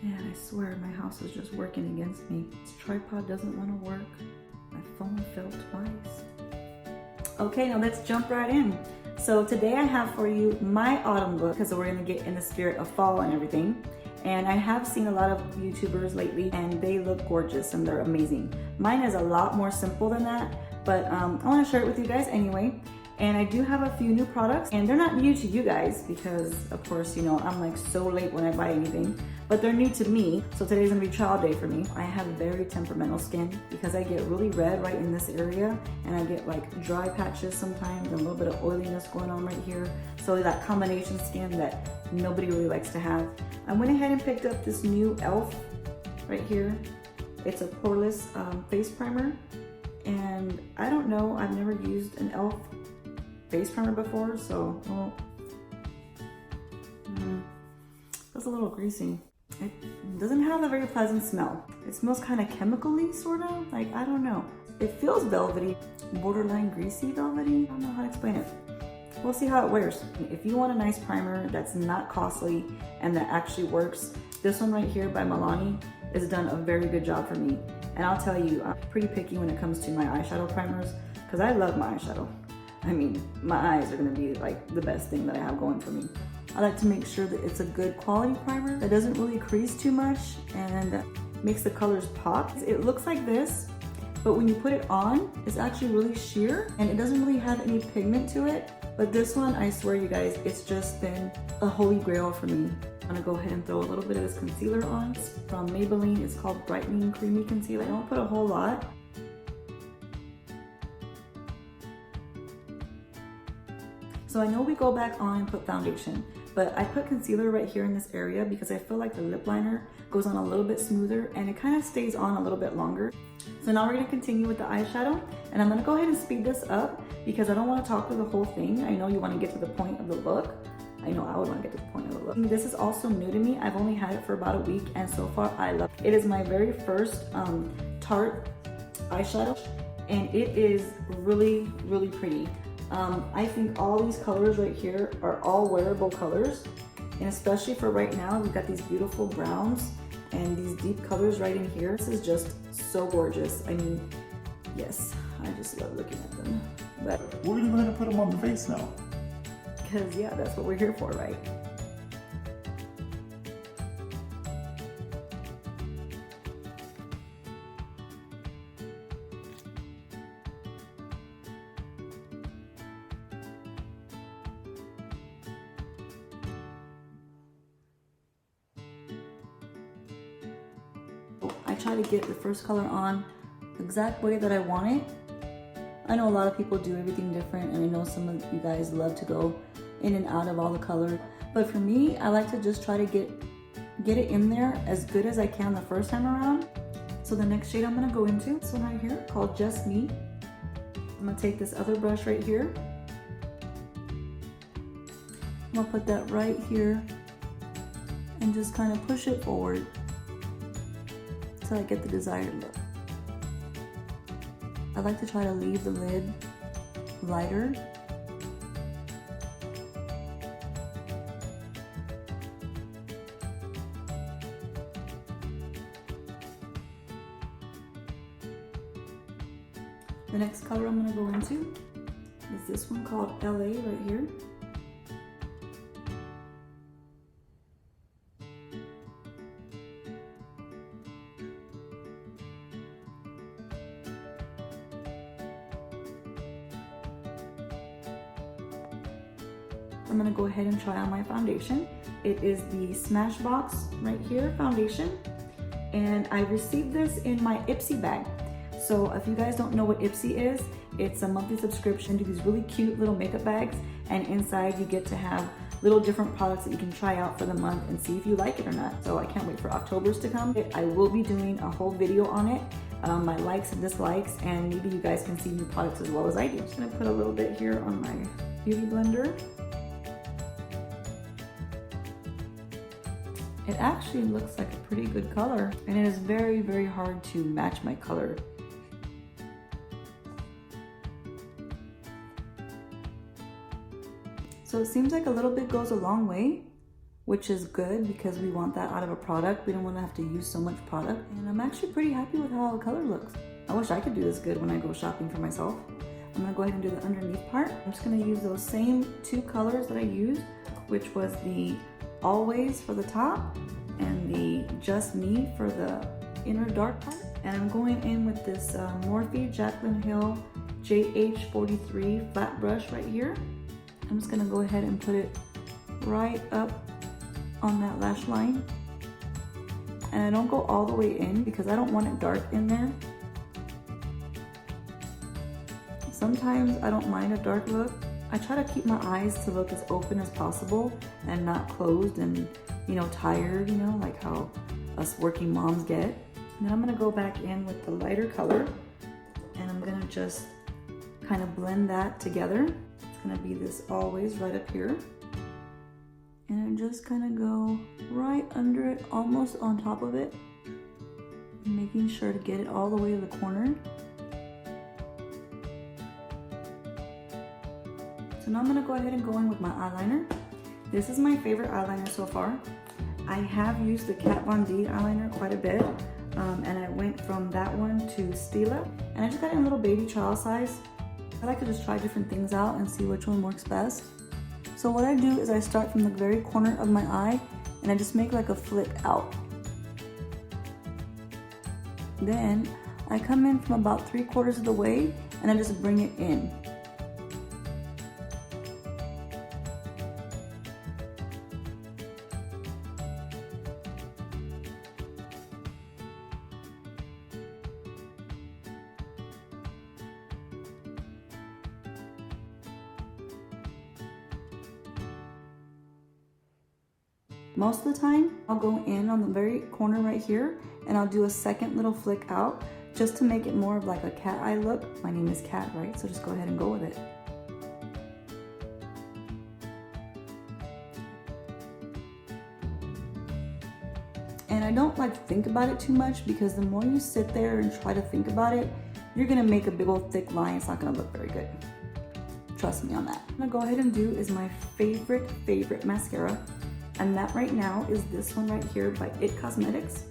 And I swear my house is just working against me. This tripod doesn't want to work. My phone fell twice. Okay, now let's jump right in. So today I have for you my autumn look because we're gonna get in the spirit of fall and everything. And I have seen a lot of YouTubers lately and they look gorgeous and they're amazing. Mine is a lot more simple than that, but I wanna share it with you guys anyway. And I do have a few new products and they're not new to you guys because of course, you know, I'm like so late when I buy anything, but they're new to me. So today's gonna be trial day for me. I have very temperamental skin because I get really red right in this area and I get like dry patches sometimes and a little bit of oiliness going on right here. So that combination skin that nobody really likes to have. I went ahead and picked up this new e.l.f. right here. It's a poreless face primer. And I don't know, I've never used an e.l.f. face primer before, so well, that's a little greasy. It doesn't have a very pleasant smell. It smells kind of chemically, sort of, like, I don't know. It feels velvety, borderline greasy velvety. I don't know how to explain it. We'll see how it wears. If you want a nice primer that's not costly and that actually works, this one right here by Milani has done a very good job for me. And I'll tell you, I'm pretty picky when it comes to my eyeshadow primers because I love my eyeshadow. I mean, my eyes are gonna be like the best thing that I have going for me. I like to make sure that it's a good quality primer that doesn't really crease too much and makes the colors pop. It looks like this, but when you put it on, it's actually really sheer and it doesn't really have any pigment to it. But this one, I swear you guys, it's just been a holy grail for me. I'm gonna go ahead and throw a little bit of this concealer on. It's from Maybelline, it's called Brightening Creamy Concealer. I don't put a whole lot. So I know we go back on and put foundation, but I put concealer right here in this area because I feel like the lip liner goes on a little bit smoother and it kind of stays on a little bit longer. So now we're gonna continue with the eyeshadow and I'm gonna go ahead and speed this up because I don't wanna talk through the whole thing. I know you wanna get to the point of the look. I know I would wanna get to the point of the look. This is also new to me. I've only had it for about a week and so far I love it. It is my very first Tarte eyeshadow and it is really, really pretty. I think all these colors right here are all wearable colors, and especially for right now, we've got these beautiful browns and these deep colors right in here. This is just so gorgeous. I mean, yes, I just love looking at them. But we're even going to put them on the face now. Because yeah, that's what we're here for, right? I try to get the first color on the exact way that I want it. I know a lot of people do everything different and I know some of you guys love to go in and out of all the color. But for me, I like to just try to get it in there as good as I can the first time around. So the next shade I'm gonna go into, this one right here called Just Me. I'm gonna take this other brush right here. I'm gonna put that right here and just kind of push it forward until I get the desired look. I like to try to leave the lid lighter. The next color I'm going to go into is this one called LA right here. I'm gonna go ahead and try on my foundation. It is the Smashbox right here foundation. And I received this in my Ipsy bag. So if you guys don't know what Ipsy is, it's a monthly subscription to these really cute little makeup bags. And inside you get to have little different products that you can try out for the month and see if you like it or not. So I can't wait for October's to come. I will be doing a whole video on it, my likes and dislikes, and maybe you guys can see new products as well as I do. I'm just gonna put a little bit here on my beauty blender. It actually looks like a pretty good color, and it is very, very hard to match my color. So it seems like a little bit goes a long way. which is good because we want that out of a product. We don't want to have to use so much product. And I'm actually pretty happy with how the color looks. I wish I could do this good when I go shopping for myself. I'm gonna go ahead and do the underneath part. I'm just gonna use those same two colors that I used, which was the Always for the top and the Just Me for the inner dark part. And I'm going in with this Morphe Jaclyn Hill JH43 flat brush right here. I'm just gonna go ahead and put it right up on that lash line. And I don't go all the way in because I don't want it dark in there. Sometimes I don't mind a dark look. I try to keep my eyes to look as open as possible and not closed and, you know, tired, you know, like how us working moms get. And then I'm gonna go back in with the lighter color and I'm gonna just kind of blend that together. It's gonna be this Always right up here. And just kind of go right under it, almost on top of it, making sure to get it all the way to the corner. So now I'm gonna go ahead and go in with my eyeliner. This is my favorite eyeliner so far. I have used the Kat Von D eyeliner quite a bit, and I went from that one to Stila, and I just got it in a little baby trial size. I like to just try different things out and see which one works best. So what I do is I start from the very corner of my eye and I just make like a flick out. Then I come in from about 3/4 of the way and I just bring it in. Most of the time, I'll go in on the very corner right here and I'll do a second little flick out just to make it more of like a cat eye look. My name is Kat, right? So just go ahead and go with it. And I don't like to think about it too much because the more you sit there and try to think about it, you're gonna make a big old thick line. It's not gonna look very good. Trust me on that. What I'm gonna go ahead and do is my favorite mascara. And that right now is this one right here by It Cosmetics.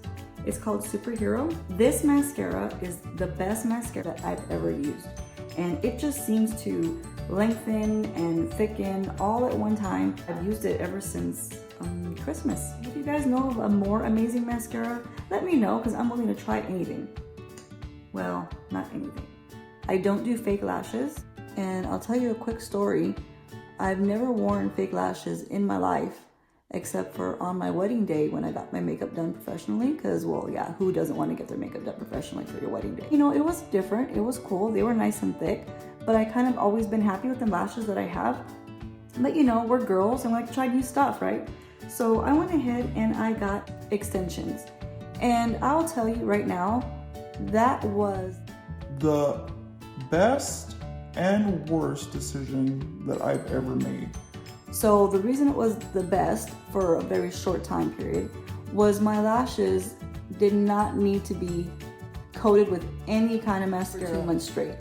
It's called Superhero. This mascara is the best mascara that I've ever used. And it just seems to lengthen and thicken all at one time. I've used it ever since Christmas. If you guys know of a more amazing mascara, let me know because I'm willing to try anything. Well, not anything. I don't do fake lashes. And I'll tell you a quick story. I've never worn fake lashes in my life, except for on my wedding day when I got my makeup done professionally, because, well, yeah, who doesn't want to get their makeup done professionally for your wedding day? You know, it was different, it was cool, they were nice and thick, but I kind of always been happy with the lashes that I have. But you know, we're girls and we like to try new stuff, right? So I went ahead and I got extensions. And I'll tell you right now, that was the best and worst decision that I've ever made. So the reason it was the best for a very short time period was my lashes did not need to be coated with any kind of mascara for 2 months straight.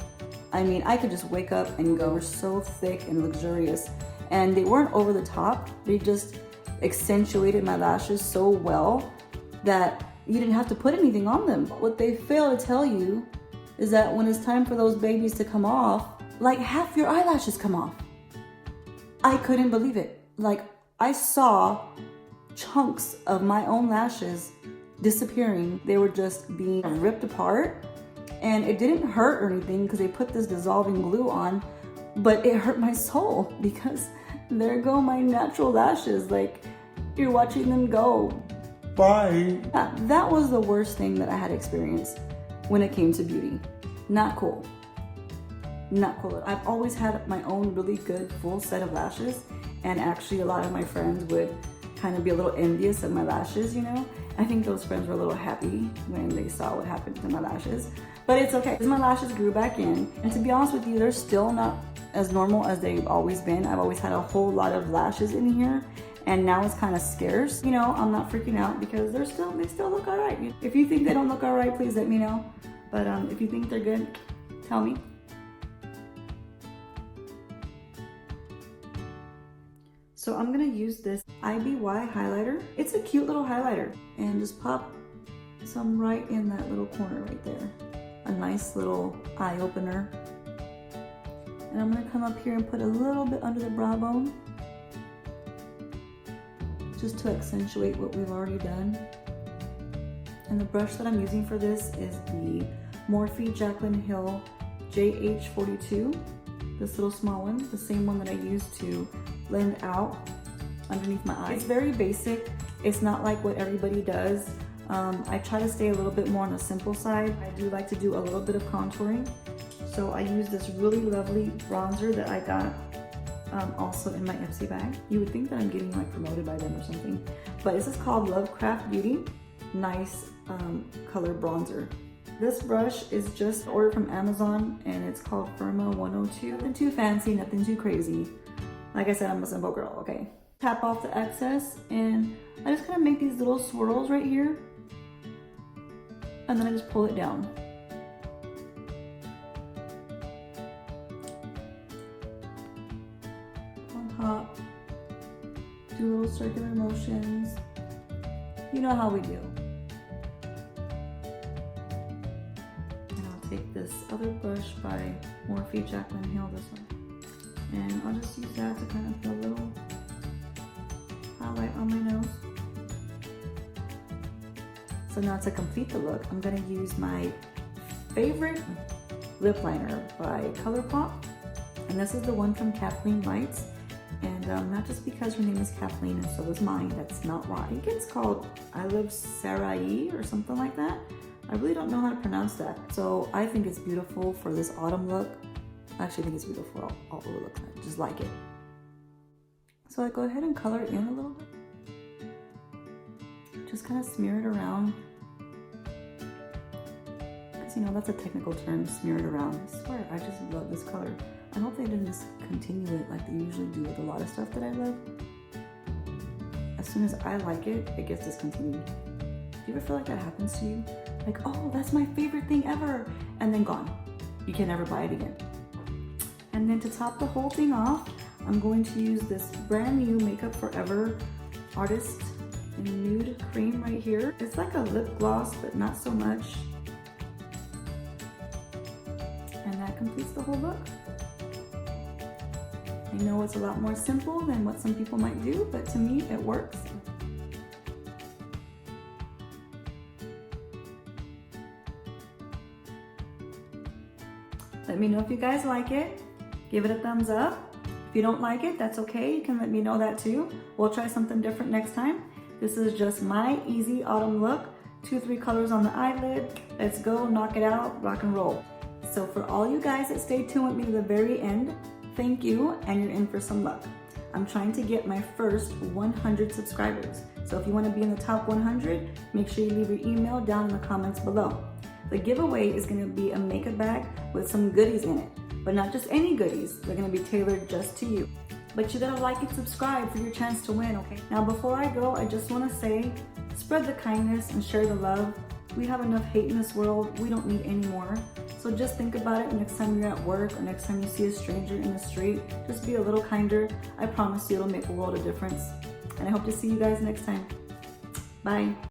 I mean, I could just wake up and go, we're so thick and luxurious. And they weren't over the top. They just accentuated my lashes so well that you didn't have to put anything on them. What they fail to tell you is that when it's time for those babies to come off, like half your eyelashes come off. I couldn't believe it. Like, I saw chunks of my own lashes disappearing. They were just being ripped apart, and it didn't hurt or anything because they put this dissolving glue on, but it hurt my soul because there go my natural lashes. Like, you're watching them go. Bye. Yeah, that was the worst thing that I had experienced when it came to beauty. Not cool. Not cool. I've always had my own really good full set of lashes, and actually a lot of my friends would kind of be a little envious of my lashes, you know? I think those friends were a little happy when they saw what happened to my lashes, but it's okay because my lashes grew back in, and to be honest with you, they're still not as normal as they've always been. I've always had a whole lot of lashes in here, and now it's kind of scarce. You know, I'm not freaking out because they still look all right. If you think they don't look all right, please let me know. But if you think they're good, tell me. So I'm gonna use this waaayyyy highlighter. It's a cute little highlighter. And just pop some right in that little corner right there. A nice little eye opener. And I'm gonna come up here and put a little bit under the brow bone, just to accentuate what we've already done. And the brush that I'm using for this is the Morphe Jaclyn Hill JH42, this little small one, the same one that I used to blend out underneath my eyes. It's very basic. It's not like what everybody does. I try to stay a little bit more on the simple side. I do like to do a little bit of contouring. So I use this really lovely bronzer that I got also in my Ipsy bag. You would think that I'm getting like promoted by them or something. But this is called Lovecraft Beauty. Nice color bronzer. This brush is just ordered from Amazon and it's called Firma 102. Nothing too fancy, nothing too crazy. Like I said, I'm a simple girl, okay? Tap off the excess and I just kind of make these little swirls right here. And then I just pull it down. On top, do little circular motions. You know how we do. And I'll take this other brush by Morphe Jaclyn Hill, this one. And I'll just use that to kind of put a little highlight on my nose. So now to complete the look, I'm gonna use my favorite lip liner by ColourPop. And this is the one from Kathleen Lights. And not just because her name is Kathleen and so is mine, that's not why. I think it's called I Love Sarai or something like that. I really don't know how to pronounce that. So I think it's beautiful for this autumn look. I actually think it's beautiful all over the look. I just like it. So I go ahead and color in a little bit. Just kind of smear it around. Because you know, that's a technical term, smear it around. I swear, I just love this color. I hope they didn't just continue it like they usually do with a lot of stuff that I love. As soon as I like it, it gets discontinued. Do you ever feel like that happens to you? Like, oh, that's my favorite thing ever, and then gone. You can never buy it again. And then to top the whole thing off, I'm going to use this brand new Makeup Forever Artist in Nude Cream right here. It's like a lip gloss, but not so much. And that completes the whole look. I know it's a lot more simple than what some people might do, but to me, it works. Let me know if you guys like it. Give it a thumbs up. If you don't like it, that's okay. You can let me know that too. We'll try something different next time. This is just my easy autumn look. 2-3 colors on the eyelid. Let's go, knock it out, rock and roll. So for all you guys that stayed tuned with me to the very end, thank you, and you're in for some luck. I'm trying to get my first 100 subscribers. So if you want to be in the top 100, make sure you leave your email down in the comments below. The giveaway is going to be a makeup bag with some goodies in it, but not just any goodies. They're going to be tailored just to you. But you gotta like and subscribe for your chance to win, okay? Now before I go, I just want to say, spread the kindness and share the love. We have enough hate in this world. We don't need any more. So just think about it next time you're at work or next time you see a stranger in the street. Just be a little kinder. I promise you it'll make a world of difference. And I hope to see you guys next time. Bye.